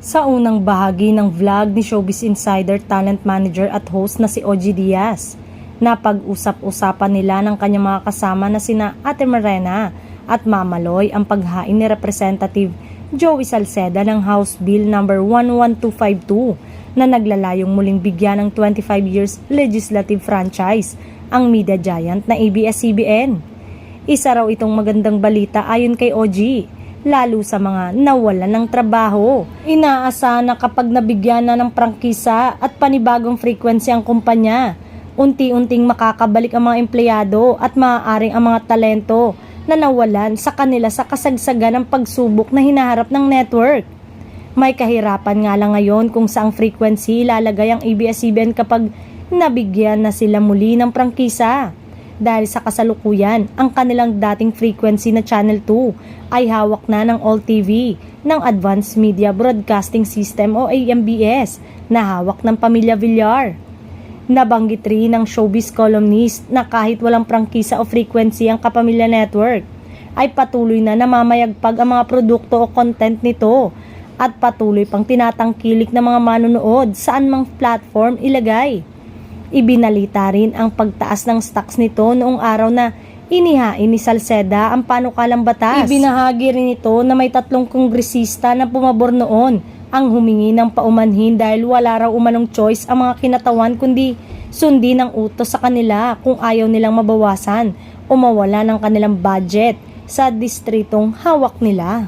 Sa unang bahagi ng vlog ni Showbiz Insider talent manager at host na si OG Diaz, napag-usap-usapan nila ng kanyang mga kasama na sina Ate Marena at Mama Loy ang paghain ni Representative Joey Salceda ng House Bill No. 11252 na naglalayong muling bigyan ng 25 years legislative franchise ang media giant na ABS-CBN. Isa raw itong magandang balita ayon kay OG, lalo sa mga nawalan ng trabaho. Inaasahan na kapag nabigyan na ng prangkisa at panibagong frequency ang kumpanya, unti-unting makakabalik ang mga empleyado at maaaring ang mga talento na nawalan sa kanila sa kasagsagan ng pagsubok na hinaharap ng network. May kahirapan nga lang ngayon kung saang frequency ilalagay ang ABS-CBN kapag nabigyan na sila muli ng prangkisa. Dahil sa kasalukuyan, ang kanilang dating frequency na Channel 2 ay hawak na ng All TV ng Advanced Media Broadcasting System o AMBS na hawak ng pamilya Villar. Nabanggit rin ng showbiz columnist na kahit walang prangkisa o frequency ang Kapamilya Network, ay patuloy na namamayagpag ang mga produkto o content nito at patuloy pang tinatangkilik ng mga manonood saan mang platform ilagay. Ibinalita rin ang pagtaas ng stocks nito noong araw na inihain ni Salceda ang panukalang batas. Ibinahagi rin ito na may 3 kongresista na pumabor noon ang humingi ng paumanhin dahil wala raw umanong choice ang mga kinatawan kundi sundin ang utos sa kanila kung ayaw nilang mabawasan o mawala ng kanilang budget sa distritong hawak nila.